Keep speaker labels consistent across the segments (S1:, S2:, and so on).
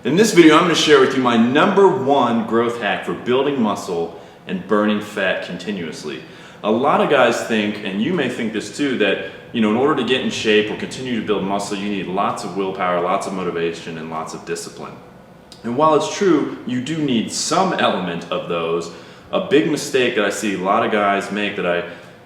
S1: In this video, I'm going to share with you my #1 growth hack for building muscle and burning fat continuously. A lot of guys think, and you may think this too, that in order to get in shape or continue to build muscle, you need lots of willpower, lots of motivation, and lots of discipline. And while it's true, you do need some element of those. A big mistake that I see a lot of guys make that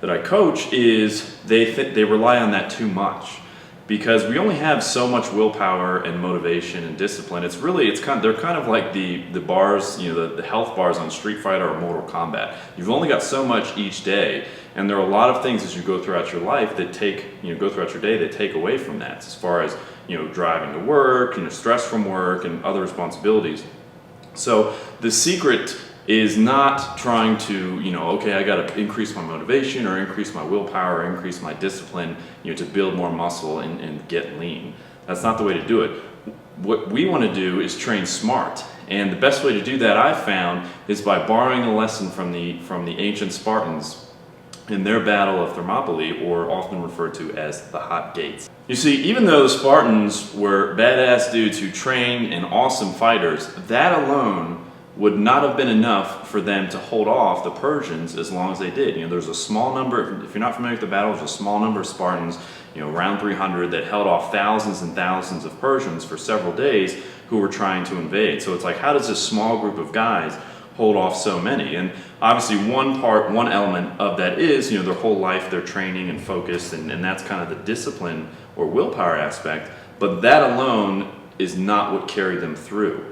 S1: I coach is they rely on that too much. Because we only have so much willpower and motivation and discipline. They're kind of like the bars, the health bars on Street Fighter or Mortal Kombat. You've only got so much each day, and there are a lot of things as you go throughout your life that go throughout your day that take away from that. As far as driving to work, stress from work, and other responsibilities. So the secret is not trying to, okay, I got to increase my motivation or increase my willpower or increase my discipline, to build more muscle and get lean. That's not the way to do it. What we want to do is train smart. And the best way to do that, I've found, is by borrowing a lesson from the ancient Spartans in their battle of Thermopylae, or often referred to as the hot gates. You see, even though the Spartans were badass dudes who trained and awesome fighters, that alone would not have been enough for them to hold off the Persians as long as they did. There's a small number, if you're not familiar with the battle, there's a small number of Spartans, around 300, that held off thousands and thousands of Persians for several days who were trying to invade. So it's like, how does this small group of guys hold off so many? And obviously one element of that is, their whole life they're training and focused, and that's kind of the discipline or willpower aspect, but that alone is not what carried them through.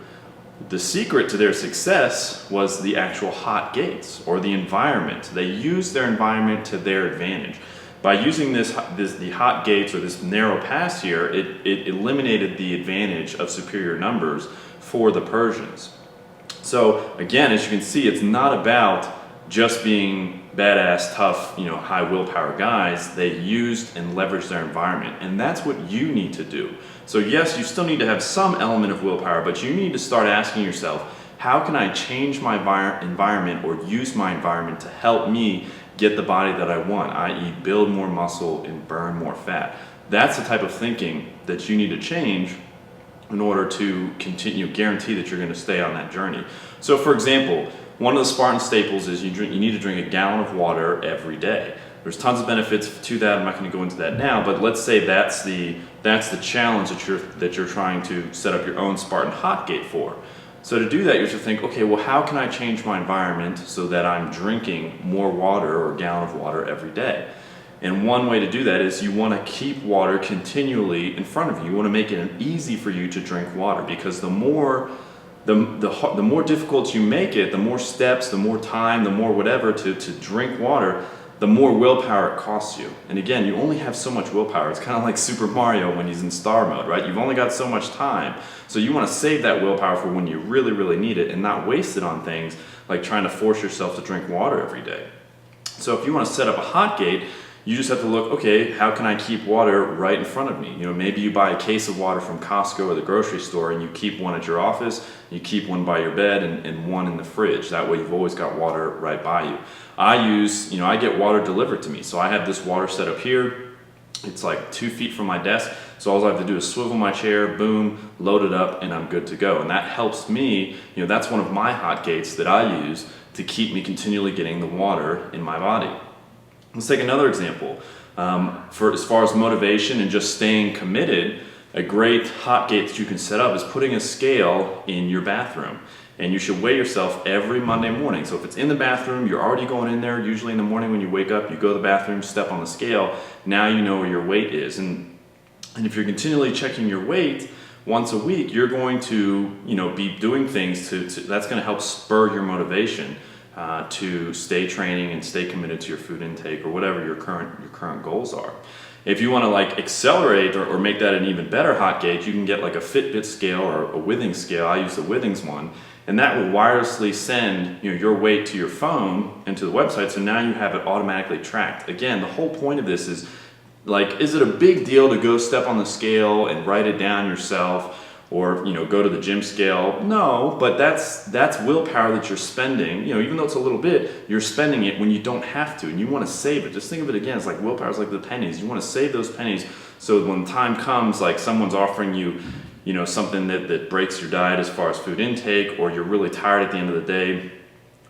S1: The secret to their success was the actual hot gates, or the environment. They used their environment to their advantage. By using the hot gates, or this narrow pass here, it eliminated the advantage of superior numbers for the Persians. So again, as you can see, it's not about just being badass, tough, high willpower guys. They used and leveraged their environment, and that's what you need to do. So yes, you still need to have some element of willpower, but you need to start asking yourself, how can I change my environment or use my environment to help me get the body that I want, i.e. build more muscle and burn more fat? That's the type of thinking that you need to change in order to guarantee that you're going to stay on that journey. So for example, one of the Spartan staples is you need to drink a gallon of water every day. There's tons of benefits to that. I'm not going to go into that now, but let's say that's the challenge that you're trying to set up your own Spartan hot gate for. So to do that, you have to think, okay, well, how can I change my environment so that I'm drinking more water, or a gallon of water every day? And one way to do that is you want to keep water continually in front of you. You want to make it easy for you to drink water, because the more difficult you make it, the more steps, the more time, the more whatever to drink water, the more willpower it costs you. And again, you only have so much willpower. It's kind of like Super Mario when he's in star mode, right? You've only got so much time. So you want to save that willpower for when you really, really need it, and not waste it on things like trying to force yourself to drink water every day. So if you want to set up a hot gate, you just have to look, okay, how can I keep water right in front of me? Maybe you buy a case of water from Costco or the grocery store, and you keep one at your office, you keep one by your bed, and one in the fridge. That way you've always got water right by you. I get water delivered to me. So I have this water set up here. It's like 2 feet from my desk. So all I have to do is swivel my chair, boom, load it up, and I'm good to go. And that helps me, that's one of my hot gates that I use to keep me continually getting the water in my body. Let's take another example. For as far as motivation and just staying committed, a great hot gate that you can set up is putting a scale in your bathroom. And you should weigh yourself every Monday morning. So if it's in the bathroom, you're already going in there. Usually in the morning when you wake up, you go to the bathroom, step on the scale. Now you know where your weight is. And if you're continually checking your weight once a week, you're going to be doing things that's going to help spur your motivation to stay training and stay committed to your food intake, or whatever your current goals are. If you want to accelerate or make that an even better hot gate, you can get like a Fitbit scale or a Withings scale. I use the Withings one, and that will wirelessly send your weight to your phone and to the website, so now you have it automatically tracked. Again, the whole point of this is it a big deal to go step on the scale and write it down yourself? Or go to the gym scale? No, but that's willpower that you're spending. Even though it's a little bit, you're spending it when you don't have to, and you want to save it. Just think of it again. It's like willpower is like the pennies. You want to save those pennies so when time comes, like someone's offering you something that breaks your diet as far as food intake, or you're really tired at the end of the day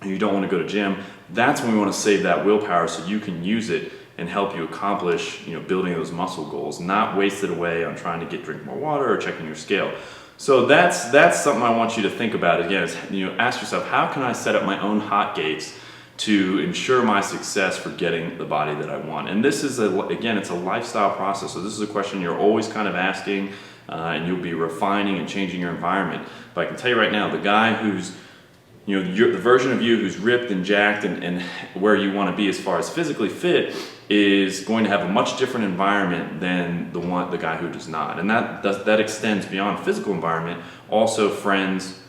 S1: and you don't want to go to gym, that's when we want to save that willpower so you can use it and help you accomplish, building those muscle goals, not waste it away on trying to drink more water or checking your scale. So that's something I want you to think about. Again, is, ask yourself, how can I set up my own hot gates to ensure my success for getting the body that I want? And this is, again, it's a lifestyle process. So this is a question you're always kind of asking, and you'll be refining and changing your environment. But I can tell you right now, the guy who's, the version of you who's ripped and jacked and where you want to be as far as physically fit is going to have a much different environment than the guy who does not. And that extends beyond physical environment, also friends,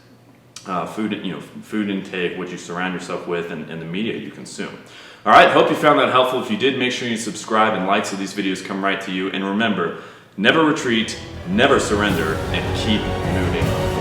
S1: food intake, what you surround yourself with, and the media you consume. All right, hope you found that helpful. If you did, make sure you subscribe and like so these videos come right to you. And remember, never retreat, never surrender, and keep moving